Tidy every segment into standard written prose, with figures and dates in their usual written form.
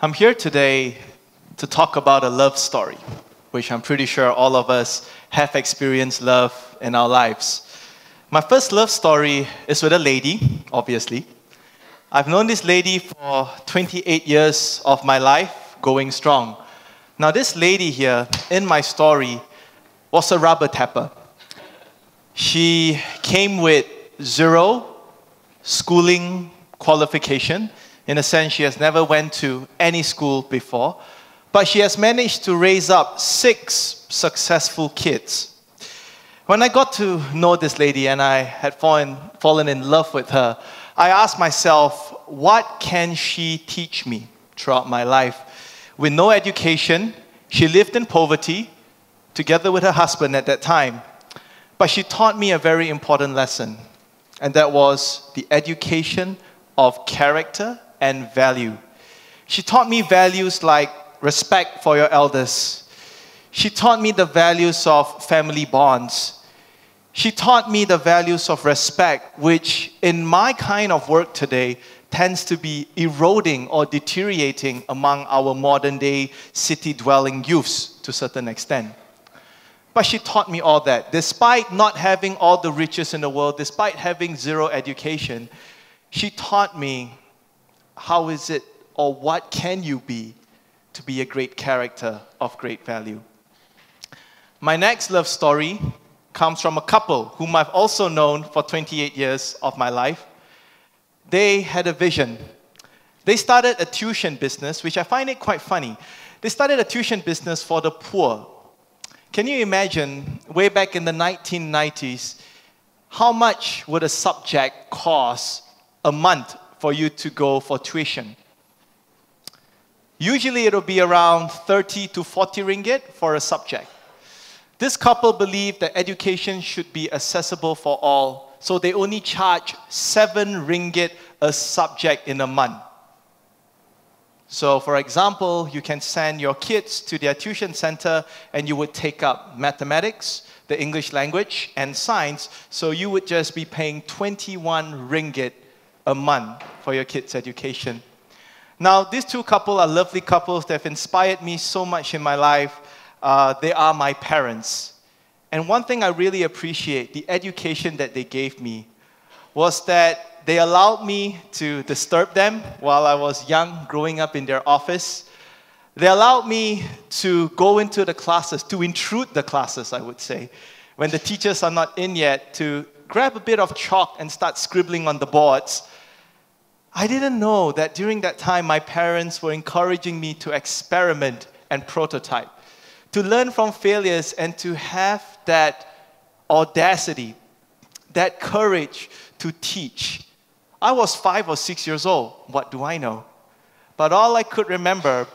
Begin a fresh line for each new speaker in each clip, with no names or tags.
I'm here today to talk about a love story, which I'm pretty sure all of us have experienced love in our lives. My first love story is with a lady, obviously. I've known this lady for 28 years of my life, going strong. Now this lady here, in my story, was a rubber tapper. She came with zero schooling qualification. In a sense, she has never went to any school before, but she has managed to raise up 6 successful kids. When I got to know this lady and I had fallen in love with her, I asked myself, what can she teach me throughout my life? With no education, she lived in poverty, together with her husband at that time. But she taught me a very important lesson, and that was the education of character and value. She taught me values like respect for your elders. She taught me the values of family bonds. She taught me the values of respect, which in my kind of work today tends to be eroding or deteriorating among our modern day city-dwelling youths to a certain extent. But she taught me all that. Despite not having all the riches in the world, despite having zero education, she taught me how is it or what can you be to be a great character of great value. My next love story comes from a couple whom I've also known for 28 years of my life. They had a vision. They started a tuition business, which I find it quite funny. They started a tuition business for the poor. Can you imagine, way back in the 1990s, how much would a subject cost a month for you to go for tuition? Usually it'll be around 30 to 40 ringgit for a subject. This couple believed that education should be accessible for all, so they only charge 7 ringgit a subject in a month. So for example, you can send your kids to their tuition center and you would take up mathematics, the English language, and science, so you would just be paying 21 ringgit a month for your kids' education. Now, these two couples are lovely couples. They've inspired me so much in my life. They are my parents. And one thing I really appreciate, the education that they gave me, was that they allowed me to disturb them while I was young, growing up in their office. They allowed me to go into the classes, to intrude the classes, I would say, when the teachers are not in yet, to grab a bit of chalk and start scribbling on the boards. I didn't know that during that time, my parents were encouraging me to experiment and prototype, to learn from failures and to have that audacity, that courage to teach. I was 5 or 6 years old. What do I know? But all I could remember,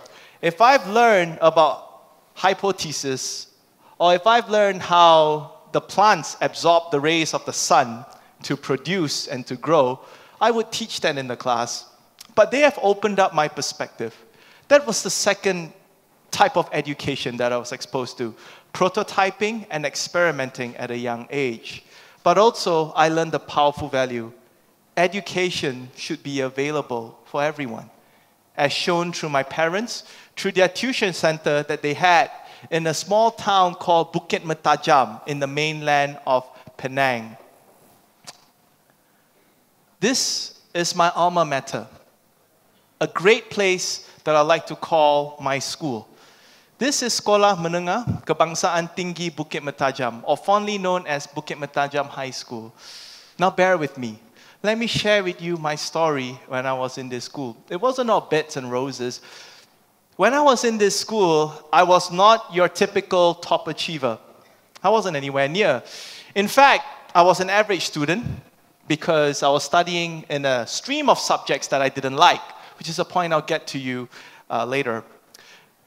if I've learned about hypothesis, or if I've learned how the plants absorb the rays of the sun to produce and to grow, I would teach that in the class. But they have opened up my perspective. That was the second type of education that I was exposed to, prototyping and experimenting at a young age. But also, I learned the powerful value. Education should be available for everyone, as shown through my parents, through their tuition center that they had in a small town called Bukit Metajam in the mainland of Penang. This is my alma mater, a great place that I like to call my school. This is Sekolah Menengah Kebangsaan Tinggi Bukit Metajam, or fondly known as Bukit Metajam High School. Now bear with me. Let me share with you my story when I was in this school. It wasn't all beds and roses. When I was in this school, I was not your typical top achiever. I wasn't anywhere near. In fact, I was an average student because I was studying in a stream of subjects that I didn't like, which is a point I'll get to you later.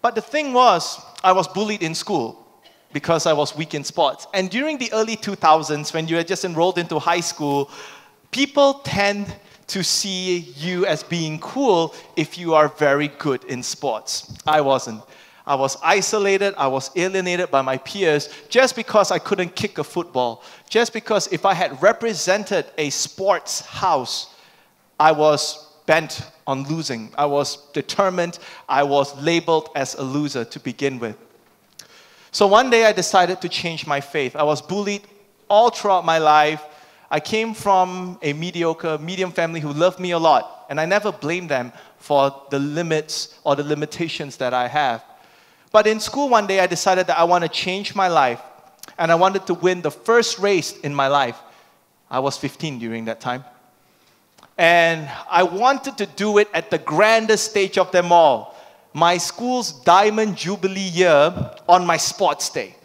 But the thing was, I was bullied in school because I was weak in sports. And during the early 2000s, when you had just enrolled into high school, people tend to see you as being cool if you are very good in sports. I wasn't. I was isolated, I was alienated by my peers just because I couldn't kick a football. Just because if I had represented a sports house, I was bent on losing. I was determined. I was labeled as a loser to begin with. So one day I decided to change my faith. I was bullied all throughout my life. I came from a medium family who loved me a lot, and I never blamed them for the limits or the limitations that I have. But in school one day I decided that I want to change my life, and I wanted to win the first race in my life. I was 15 during that time. And I wanted to do it at the grandest stage of them all. My school's Diamond Jubilee year on my sports day.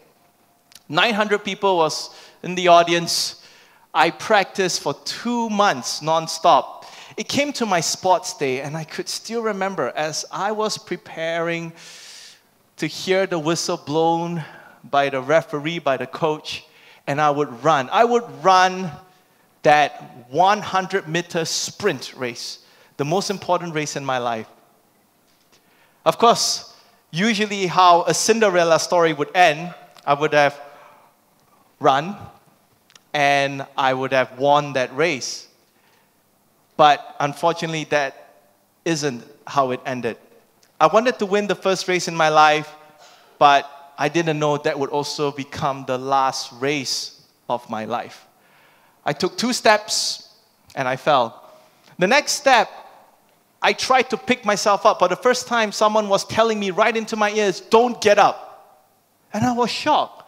900 people was in the audience. I practiced for 2 months non-stop. It came to my sports day, and I could still remember as I was preparing to hear the whistle blown by the referee, by the coach, and I would run. I would run that 100-meter sprint race, the most important race in my life. Of course, usually how a Cinderella story would end, I would have run and I would have won that race. But unfortunately, that isn't how it ended. I wanted to win the first race in my life, but I didn't know that would also become the last race of my life. I took 2 steps and I fell. The next step, I tried to pick myself up. For the first time, someone was telling me right into my ears, "Don't get up." And I was shocked.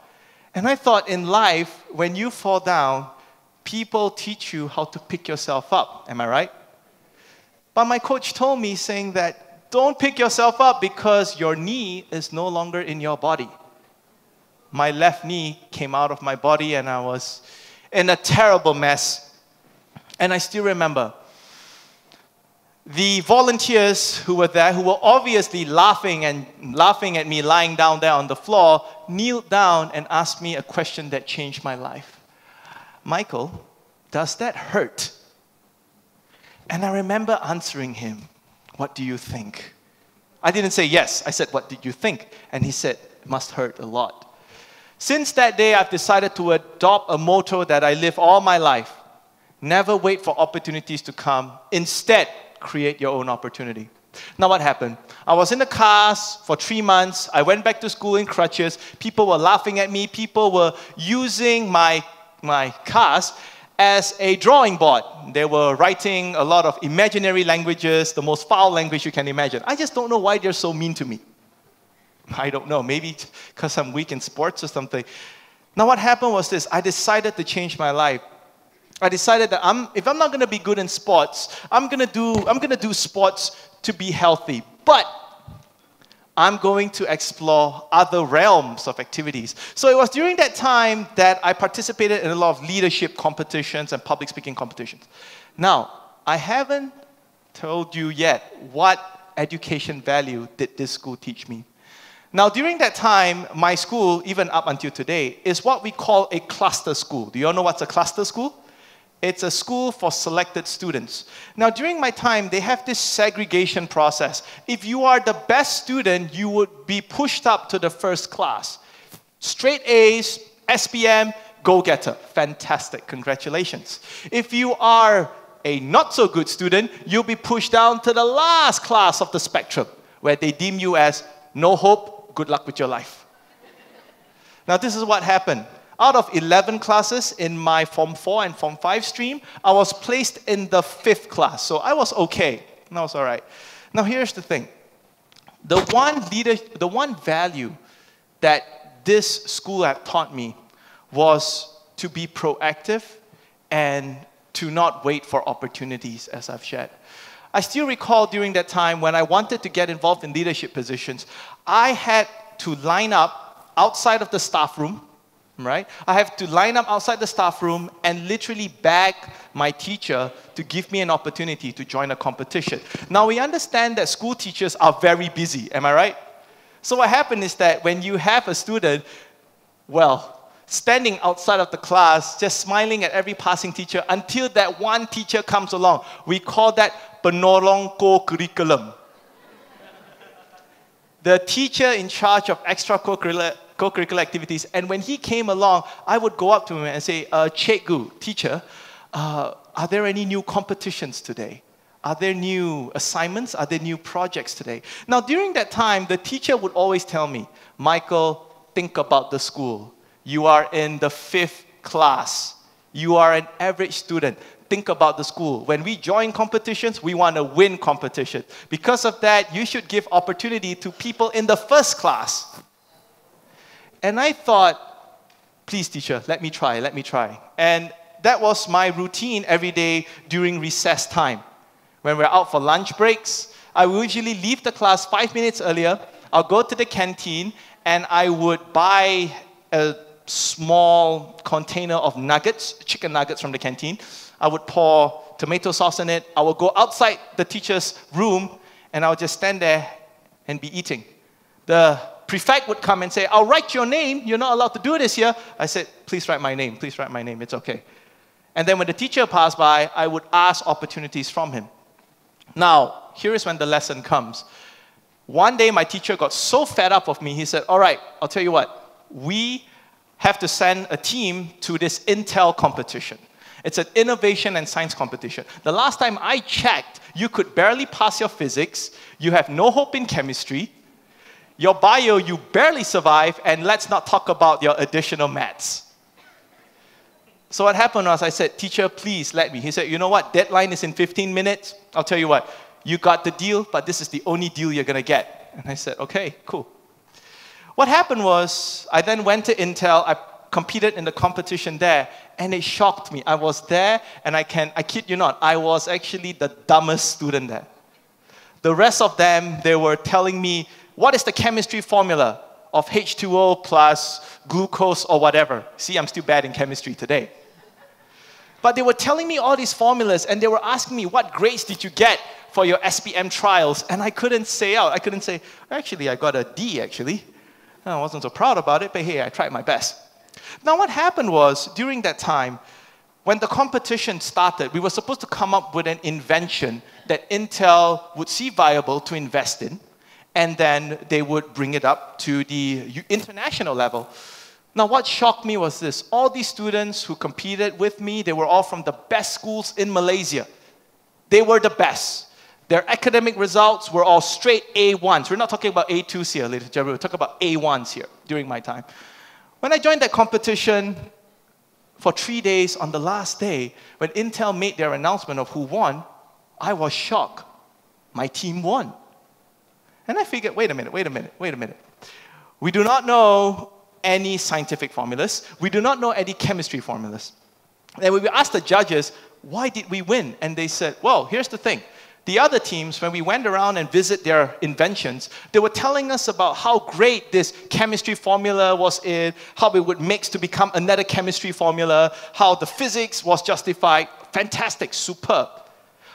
And I thought in life, when you fall down, people teach you how to pick yourself up. Am I right? But my coach told me saying that, don't pick yourself up because your knee is no longer in your body. My left knee came out of my body and I was in a terrible mess. And I still remember the volunteers who were there, who were obviously laughing at me lying down there on the floor, kneeled down and asked me a question that changed my life. "Michael, does that hurt?" And I remember answering him, "What do you think?" I didn't say yes. I said, "What did you think?" And he said, "It must hurt a lot." Since that day, I've decided to adopt a motto that I live all my life. Never wait for opportunities to come. Instead, create your own opportunity. Now what happened? I was in the cast for 3 months. I went back to school in crutches. People were laughing at me. People were using my cast as a drawing board. They were writing a lot of imaginary languages, the most foul language you can imagine. I just don't know why they're so mean to me. I don't know, maybe because I'm weak in sports or something. Now what happened was this, I decided to change my life. I decided that if I'm not going to be good in sports, I'm going to do sports to be healthy. But I'm going to explore other realms of activities. So it was during that time that I participated in a lot of leadership competitions and public speaking competitions. Now, I haven't told you yet what education value did this school teach me. Now, during that time, my school, even up until today, is what we call a cluster school. Do you all know what's a cluster school? It's a school for selected students. Now, during my time, they have this segregation process. If you are the best student, you would be pushed up to the first class. Straight A's, SPM, go-getter. Fantastic, congratulations. If you are a not-so-good student, you'll be pushed down to the last class of the spectrum, where they deem you as no hope, good luck with your life. Now, this is what happened. Out of 11 classes in my Form 4 and Form 5 stream, I was placed in the 5th class. So I was okay. I was all right. Now here's the thing. The one value that this school had taught me was to be proactive and to not wait for opportunities, as I've shared. I still recall during that time when I wanted to get involved in leadership positions, I had to line up outside of the staff room. Right? I have to line up outside the staff room and literally beg my teacher to give me an opportunity to join a competition. Now, we understand that school teachers are very busy. Am I right? So what happened is that when you have a student, well, standing outside of the class, just smiling at every passing teacher until that one teacher comes along, we call that penolong co-curriculum. The teacher in charge of co-curricular activities, and when he came along, I would go up to him and say, Cikgu, teacher, are there any new competitions today? Are there new assignments? Are there new projects today? Now, during that time, the teacher would always tell me, Michael, think about the school. You are in the 5th class. You are an average student. Think about the school. When we join competitions, we want to win competition. Because of that, you should give opportunity to people in the 1st class. And I thought, please, teacher, let me try. And that was my routine every day during recess time. When we're out for lunch breaks, I would usually leave the class 5 minutes earlier. I'll go to the canteen, and I would buy a small container of nuggets, chicken nuggets from the canteen. I would pour tomato sauce in it. I would go outside the teacher's room, and I would just stand there and be eating. The prefect would come and say, I'll write your name. You're not allowed to do this here. I said, please write my name. Please write my name. It's okay. And then when the teacher passed by, I would ask opportunities from him. Now, here is when the lesson comes. One day, my teacher got so fed up of me, he said, all right, I'll tell you what. We have to send a team to this Intel competition. It's an innovation and science competition. The last time I checked, you could barely pass your physics. You have no hope in chemistry. Your bio, you barely survive. And let's not talk about your additional maths. So what happened was I said, teacher, please let me. He said, you know what? Deadline is in 15 minutes. I'll tell you what. You got the deal, but this is the only deal you're going to get. And I said, okay, cool. What happened was I then went to Intel. I competed in the competition there, and it shocked me. I was there, and I kid you not, I was actually the dumbest student there. The rest of them, they were telling me, what is the chemistry formula of H2O plus glucose or whatever? See, I'm still bad in chemistry today. But they were telling me all these formulas, and they were asking me, what grades did you get for your SPM trials? And I couldn't say out. I couldn't say, actually, I got a D, actually. I wasn't so proud about it, but hey, I tried my best. Now, what happened was, during that time, when the competition started, we were supposed to come up with an invention that Intel would see viable to invest in, and then they would bring it up to the international level. Now, what shocked me was this. All these students who competed with me, they were all from the best schools in Malaysia. They were the best. Their academic results were all straight A1s. We're not talking about A2s here, ladies and gentlemen. We're talking about A1s here during my time. When I joined that competition for 3 days, on the last day, when Intel made their announcement of who won, I was shocked. My team won. And I figured, wait a minute. We do not know any scientific formulas. We do not know any chemistry formulas. And when we asked the judges, why did we win? And they said, well, here's the thing. The other teams, when we went around and visit their inventions, they were telling us about how great this chemistry formula was how it would mix to become another chemistry formula, how the physics was justified. Fantastic, superb.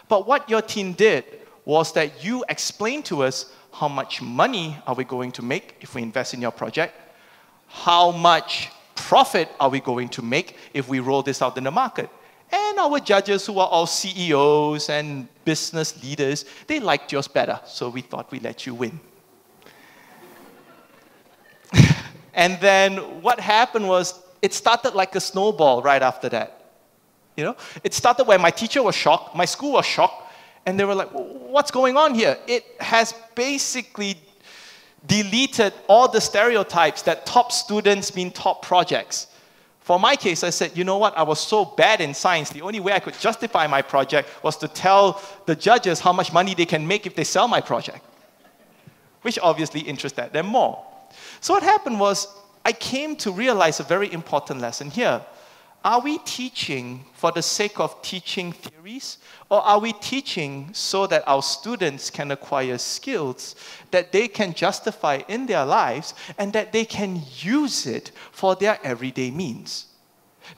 But what your team did was that you explained to us how much money are we going to make if we invest in your project, how much profit are we going to make if we roll this out in the market. And our judges, who are all CEOs and business leaders, they liked yours better, so we thought we'd let you win. And then what happened was, it started like a snowball right after that. You know, it started when my teacher was shocked, my school was shocked, and they were like, what's going on here? It has basically deleted all the stereotypes that top students mean top projects. For my case, I said, you know what? I was so bad in science, the only way I could justify my project was to tell the judges how much money they can make if they sell my project, which obviously interested them more. So what happened was, I came to realize a very important lesson here. Are we teaching for the sake of teaching theories, or are we teaching so that our students can acquire skills that they can justify in their lives and that they can use it for their everyday means?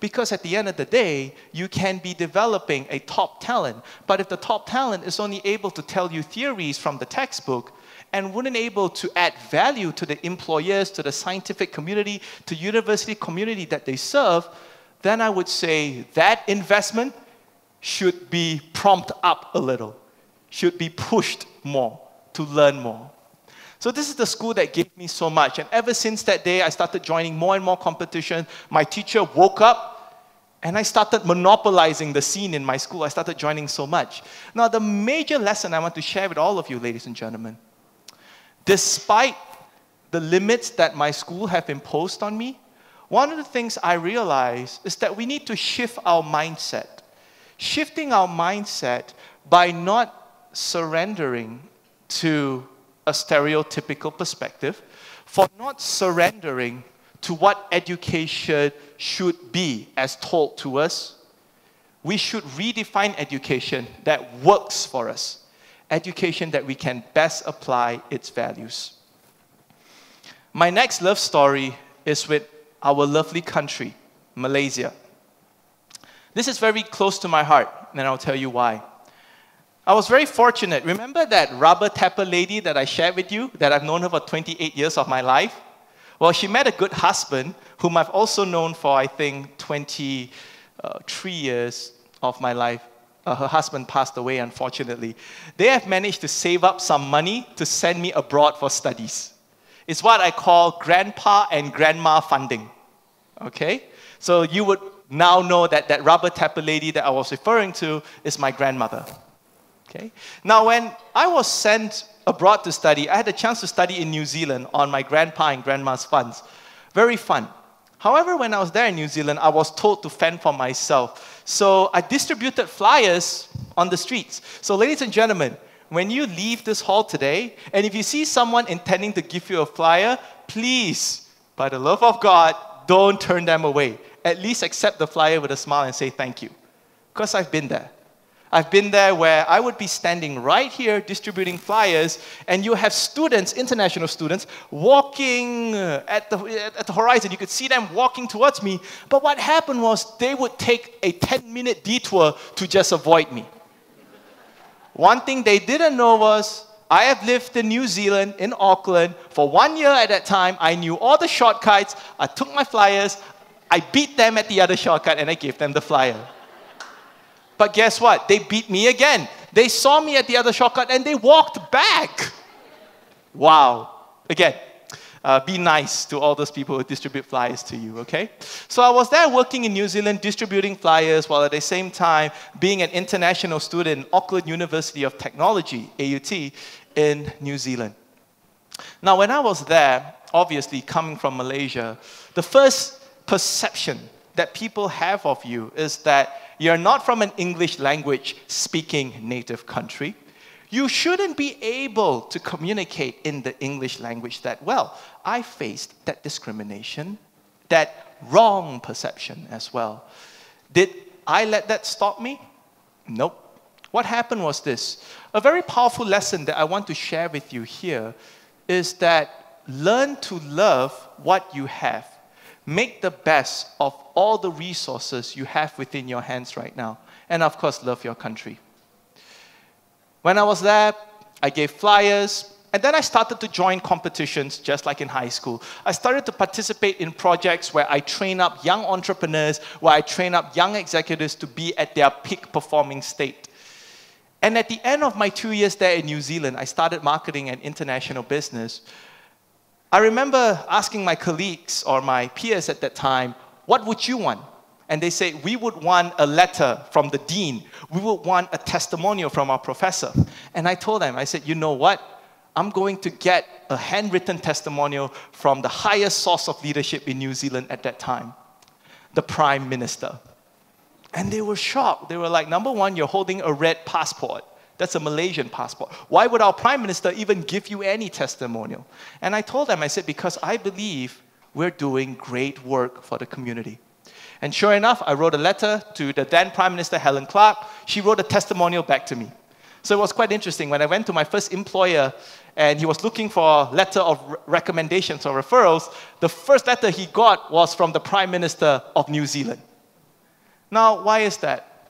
Because at the end of the day, you can be developing a top talent, but if the top talent is only able to tell you theories from the textbook and wouldn't able to add value to the employers, to the scientific community, to university community that they serve, then I would say that investment should be prompted up a little, should be pushed more to learn more. So this is the school that gave me so much. And ever since that day, I started joining more and more competition. My teacher woke up And I started monopolizing the scene in my school. I started joining so much. Now, the major lesson I want to share with all of you, ladies and gentlemen, despite the limits that my school have imposed on me, one of the things I realized is that we need to shift our mindset. Shifting our mindset by not surrendering to a stereotypical perspective, for not surrendering to what education should be as told to us. We should redefine education that works for us. Education that we can best apply its values. My next love story is with our lovely country, Malaysia. This is very close to my heart, and I'll tell you why. I was very fortunate. Remember that rubber tapper lady that I shared with you, that I've known her for 28 years of my life? Well, she met a good husband, whom I've also known for, I think, 23 years of my life. Her husband passed away, unfortunately. They have managed to save up some money to send me abroad for studies. It's what I call grandpa and grandma funding. Okay? So you would now know that that rubber tapper lady that I was referring to is my grandmother. Okay? Now, when I was sent abroad to study, I had a chance to study in New Zealand on my grandpa and grandma's funds. Very fun. However, when I was there in New Zealand, I was told to fend for myself. So I distributed flyers on the streets. So ladies and gentlemen, when you leave this hall today, and if you see someone intending to give you a flyer, please, by the love of God, don't turn them away. At least accept the flyer with a smile and say thank you. Because I've been there. I've been there where I would be standing right here distributing flyers, and you have students, international students, walking at the horizon. You could see them walking towards me. But what happened was they would take a 10-minute detour to just avoid me. One thing they didn't know was I have lived in New Zealand, in Auckland, for 1 year at that time. I knew all the shortcuts. I took my flyers. I beat them at the other shortcut, and I gave them the flyer. But guess what? They beat me again. They saw me at the other shortcut and they walked back. Wow. Again, be nice to all those people who distribute flyers to you, okay? So I was there working in New Zealand, distributing flyers, while at the same time being an international student in Auckland University of Technology, AUT, in New Zealand. Now, when I was there, obviously coming from Malaysia, the first perception that people have of you is that you're not from an English language speaking native country. You shouldn't be able to communicate in the English language that well. I faced that discrimination, that wrong perception as well. Did I let that stop me? Nope. What happened was this. A very powerful lesson that I want to share with you here is that learn to love what you have. Make the best of all the resources you have within your hands right now. And of course, love your country. When I was there, I gave flyers, and then I started to join competitions just like in high school. I started to participate in projects where I train up young entrepreneurs, where I train up young executives to be at their peak performing state. And at the end of my 2 years there in New Zealand, I started marketing an international business. I remember asking my colleagues or my peers at that time, what would you want? And they say, we would want a letter from the dean. We would want a testimonial from our professor. And I told them, I said, you know what? I'm going to get a handwritten testimonial from the highest source of leadership in New Zealand at that time, the Prime Minister. And they were shocked. They were like, number one, you're holding a red passport. That's a Malaysian passport. Why would our Prime Minister even give you any testimonial? And I told them, I said, because I believe we're doing great work for the community. And sure enough, I wrote a letter to the then Prime Minister, Helen Clark. She wrote a testimonial back to me. So it was quite interesting. When I went to my first employer and he was looking for a letter of recommendations or referrals, the first letter he got was from the Prime Minister of New Zealand. Now, why is that?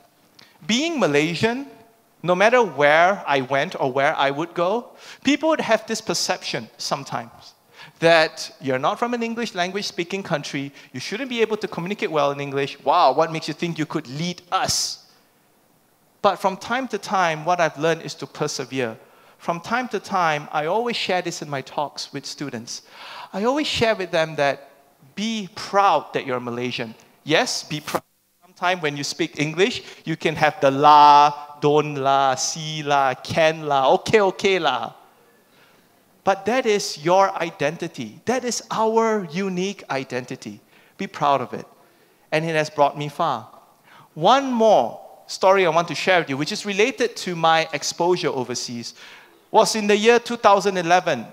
Being Malaysian, no matter where I went or where I would go, people would have this perception sometimes that you're not from an English language speaking country, you shouldn't be able to communicate well in English. Wow, what makes you think you could lead us? But from time to time, what I've learned is to persevere. From time to time, I always share this in my talks with students. I always share with them that be proud that you're Malaysian. Yes, be proud. Sometimes when you speak English, you can have the la, don't la, see la, can la, okay la. But that is your identity. That is our unique identity. Be proud of it. And it has brought me far. One more story I want to share with you, which is related to my exposure overseas, was in the year 2011.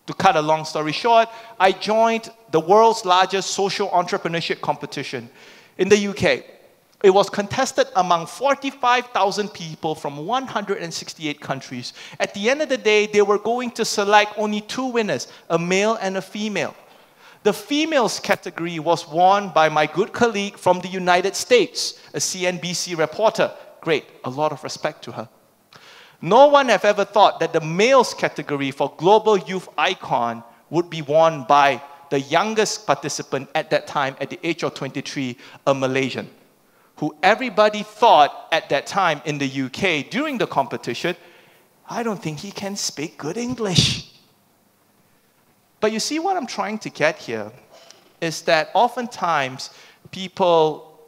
To cut a long story short, I joined the world's largest social entrepreneurship competition in the UK. It was contested among 45,000 people from 168 countries. At the end of the day, they were going to select only 2 winners, a male and a female. The females category was won by my good colleague from the United States, a CNBC reporter. Great, a lot of respect to her. No one have ever thought that the males category for global youth icon would be won by the youngest participant at that time, at the age of 23, a Malaysian, who everybody thought at that time in the UK during the competition, I don't think he can speak good English. But you see what I'm trying to get here is that oftentimes people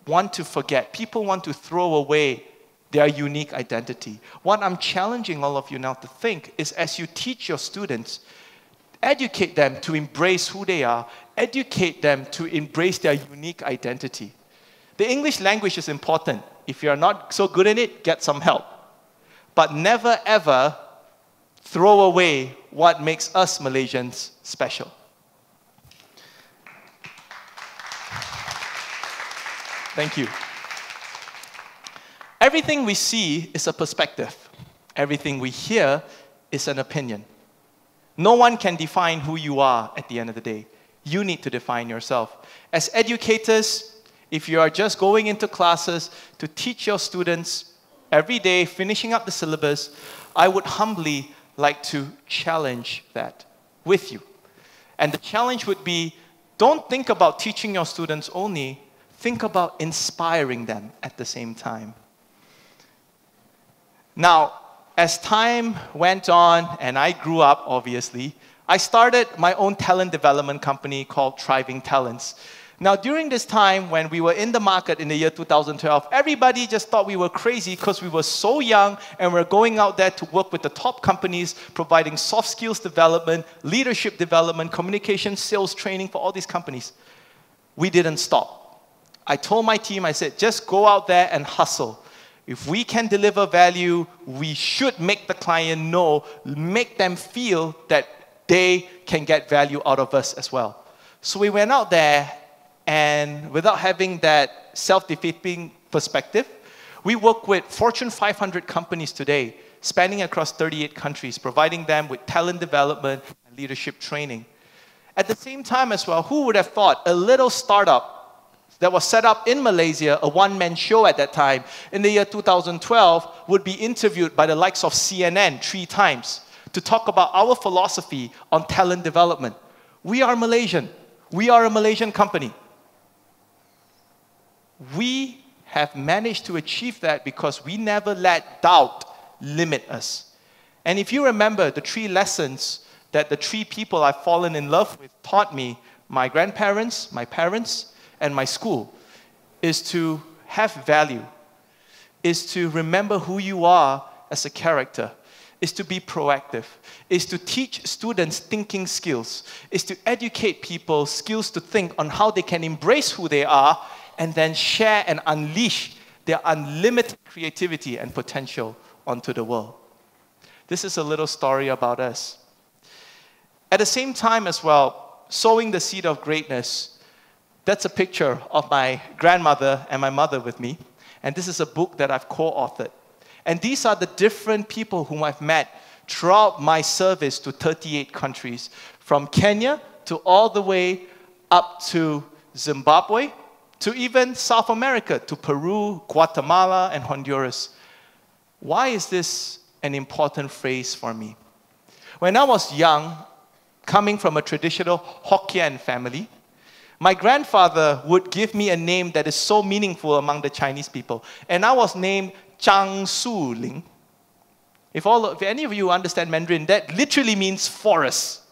want to forget, people want to throw away their unique identity. What I'm challenging all of you now to think is as you teach your students, educate them to embrace who they are, educate them to embrace their unique identity. The English language is important. If you're not so good in it, get some help. But never ever throw away what makes us Malaysians special. Thank you. Everything we see is a perspective. Everything we hear is an opinion. No one can define who you are at the end of the day. You need to define yourself. As educators, if you are just going into classes to teach your students every day, finishing up the syllabus, I would humbly like to challenge that with you. And the challenge would be, don't think about teaching your students only, think about inspiring them at the same time. Now, as time went on and I grew up, obviously, I started my own talent development company called Thriving Talents. Now, during this time when we were in the market in the year 2012, everybody just thought we were crazy because we were so young and we're going out there to work with the top companies, providing soft skills development, leadership development, communication, sales training for all these companies. We didn't stop. I told my team, I said, just go out there and hustle. If we can deliver value, we should make the client know, make them feel that they can get value out of us as well. So we went out there, and without having that self-defeating perspective, we work with Fortune 500 companies today, spanning across 38 countries, providing them with talent development and leadership training. At the same time as well, who would have thought a little startup that was set up in Malaysia, a one-man show at that time, in the year 2012, would be interviewed by the likes of CNN 3 times to talk about our philosophy on talent development. We are Malaysian. We are a Malaysian company. We have managed to achieve that because we never let doubt limit us. And if you remember the 3 lessons that the 3 people I've fallen in love with taught me, my grandparents, my parents, and my school, is to have value, is to remember who you are as a character, is to be proactive, is to teach students thinking skills, is to educate people skills to think on how they can embrace who they are and then share and unleash their unlimited creativity and potential onto the world. This is a little story about us. At the same time as well, sowing the seed of greatness, that's a picture of my grandmother and my mother with me. And this is a book that I've co-authored. And these are the different people whom I've met throughout my service to 38 countries, from Kenya to all the way up to Zimbabwe, to even South America, to Peru, Guatemala, and Honduras. Why is this an important phrase for me? When I was young, coming from a traditional Hokkien family, my grandfather would give me a name that is so meaningful among the Chinese people. And I was named Zhang Su-ling. If any of you understand Mandarin, that literally means forest.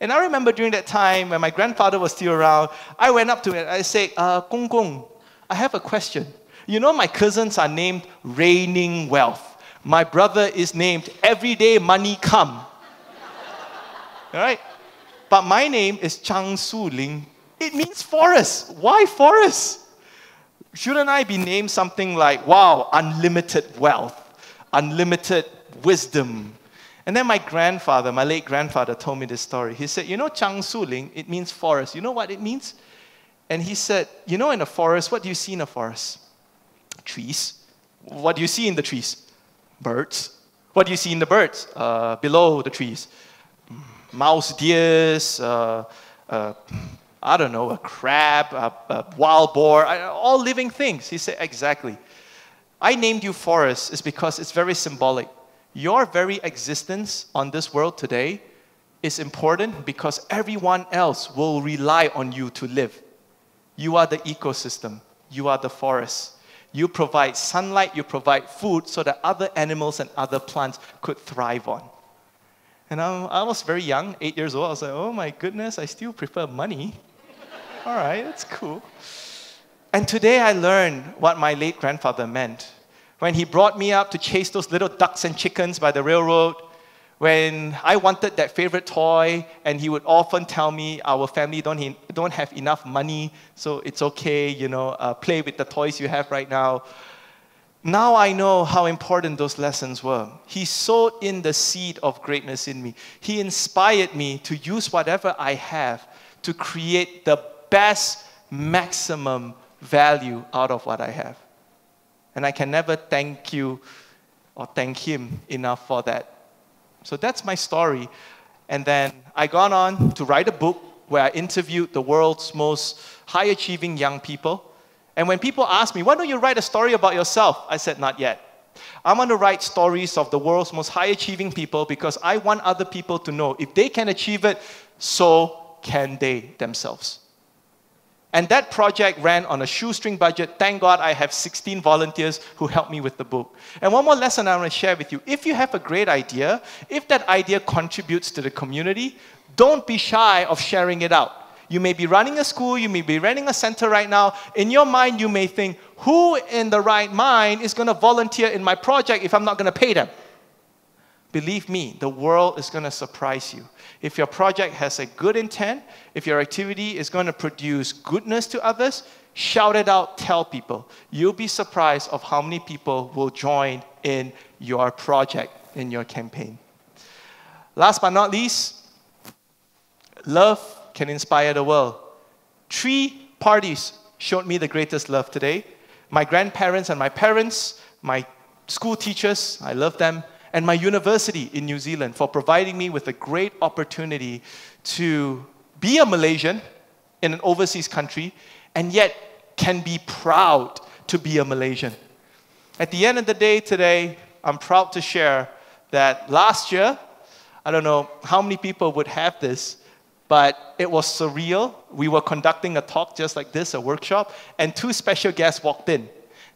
And I remember during that time when my grandfather was still around, I went up to him and I said, Gong Gong, I have a question. You know my cousins are named Raining Wealth. My brother is named Everyday Money Come. All right? But my name is Chang Su Ling. It means forest. Why forest? Shouldn't I be named something like, wow, unlimited wealth, unlimited wisdom? And then my grandfather, my late grandfather, told me this story. He said, you know, Chang Su Ling, it means forest. You know what it means? And he said, you know, in a forest, what do you see in a forest? Trees. What do you see in the trees? Birds. What do you see in the birds? Below the trees? Mouse, deers, I don't know, a crab, a wild boar, all living things. He said, exactly. I named you forest is because it's very symbolic. Your very existence on this world today is important because everyone else will rely on you to live. You are the ecosystem. You are the forest. You provide sunlight, you provide food so that other animals and other plants could thrive on. And I was very young, 8 years old. I was like, oh my goodness, I still prefer money. All right, that's cool. And today I learned what my late grandfather meant. When he brought me up to chase those little ducks and chickens by the railroad, when I wanted that favorite toy, and he would often tell me, our family don't have enough money, so it's okay, you know, play with the toys you have right now. Now I know how important those lessons were. He sowed in the seed of greatness in me. He inspired me to use whatever I have to create the best maximum value out of what I have. And I can never thank you or thank him enough for that. So that's my story. And then I gone on to write a book where I interviewed the world's most high-achieving young people. And when people ask me, why don't you write a story about yourself? I said, not yet. I want to write stories of the world's most high-achieving people because I want other people to know if they can achieve it, so can they themselves. And that project ran on a shoestring budget. Thank God I have 16 volunteers who helped me with the book. And one more lesson I want to share with you. If you have a great idea, if that idea contributes to the community, don't be shy of sharing it out. You may be running a school, you may be running a center right now. In your mind, you may think, who in the right mind is going to volunteer in my project if I'm not going to pay them? Believe me, the world is going to surprise you. If your project has a good intent, if your activity is going to produce goodness to others, shout it out, tell people. You'll be surprised of how many people will join in your project, in your campaign. Last but not least, love can inspire the world. 3 parties showed me the greatest love today. My grandparents and my parents, my school teachers, I love them, and my university in New Zealand for providing me with a great opportunity to be a Malaysian in an overseas country and yet can be proud to be a Malaysian. At the end of the day today, I'm proud to share that last year, I don't know how many people would have this, but it was surreal. We were conducting a talk just like this, a workshop, and 2 special guests walked in.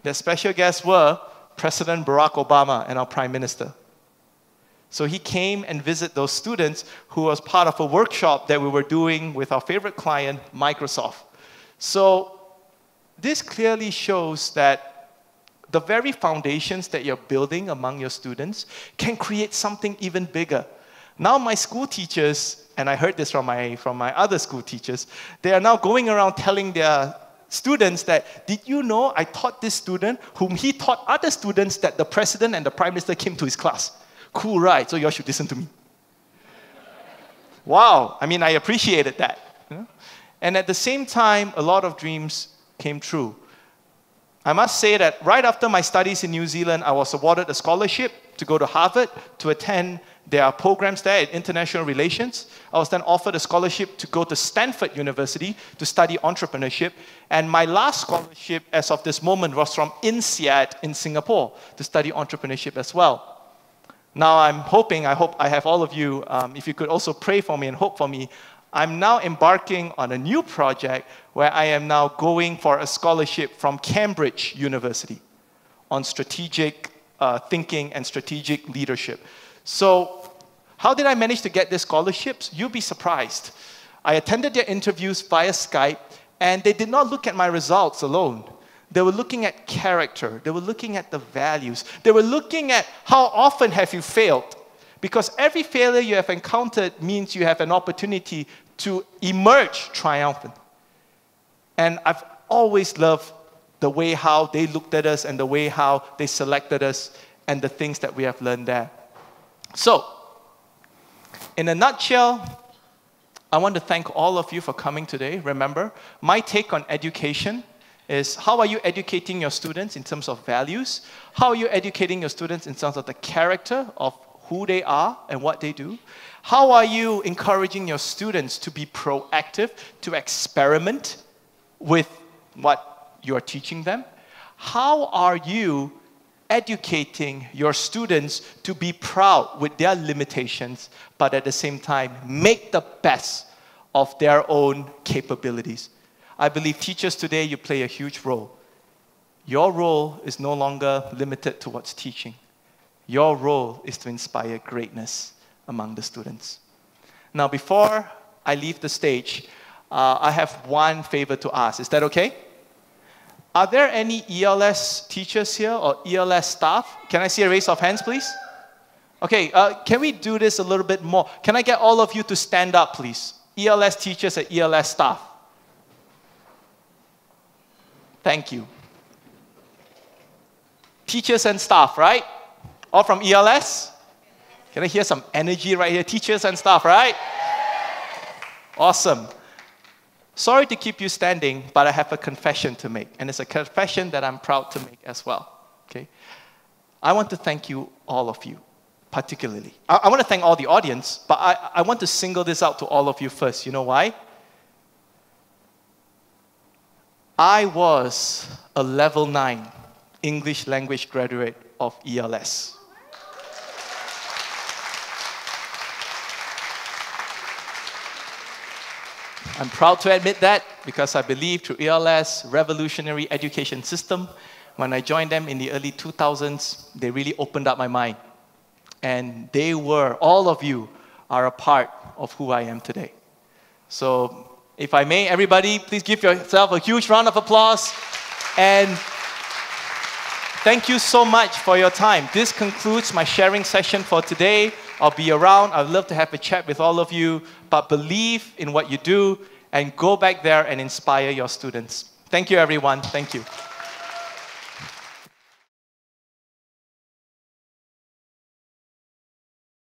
The special guests were President Barack Obama and our Prime Minister. So he came and visited those students who was part of a workshop that we were doing with our favorite client, Microsoft. So this clearly shows that the very foundations that you're building among your students can create something even bigger. Now my school teachers, and I heard this from my other school teachers, they are now going around telling their students that, did you know I taught this student whom he taught other students that the president and the prime minister came to his class? Cool, right? So you all should listen to me. Wow, I mean, I appreciated that. You know? And at the same time, a lot of dreams came true. I must say that right after my studies in New Zealand, I was awarded a scholarship to go to Harvard to attend their programs there in international relations. I was then offered a scholarship to go to Stanford University to study entrepreneurship. And my last scholarship as of this moment was from INSEAD in Singapore to study entrepreneurship as well. Now I hope I have all of you, if you could also pray for me and hope for me, I'm now embarking on a new project where I am now going for a scholarship from Cambridge University on strategic thinking and strategic leadership. So how did I manage to get these scholarships? You'll be surprised. I attended their interviews via Skype, and they did not look at my results alone. They were looking at character. They were looking at the values. They were looking at how often have you failed. Because every failure you have encountered means you have an opportunity to emerge triumphant. And I've always loved the way how they looked at us and the way how they selected us and the things that we have learned there. So, in a nutshell, I want to thank all of you for coming today. Remember, my take on education is how are you educating your students in terms of values? How are you educating your students in terms of the character of who they are and what they do? How are you encouraging your students to be proactive, to experiment with what you are teaching them? How are you educating your students to be proud with their limitations, but at the same time, make the best of their own capabilities? I believe teachers today, you play a huge role. Your role is no longer limited towards teaching. Your role is to inspire greatness among the students. Now, before I leave the stage, I have one favor to ask. Is that okay? Are there any ELS teachers here or ELS staff? Can I see a raise of hands, please? Okay, can we do this a little bit more? Can I get all of you to stand up, please? ELS teachers and ELS staff. Thank you. Teachers and staff, right? All from ELS? Can I hear some energy right here? Teachers and staff, right? Awesome. Sorry to keep you standing, but I have a confession to make. And it's a confession that I'm proud to make as well. Okay? I want to thank you, all of you, particularly. I want to thank all the audience, but I want to single this out to all of you first. You know why? I was a level 9 English language graduate of ELS. I'm proud to admit that because I believe through ELS, revolutionary education system, when I joined them in the early 2000s, they really opened up my mind. And they were, all of you, are a part of who I am today. So, if I may, everybody, please give yourself a huge round of applause. And thank you so much for your time. This concludes my sharing session for today. I'll be around. I'd love to have a chat with all of you. But believe in what you do and go back there and inspire your students. Thank you, everyone. Thank you.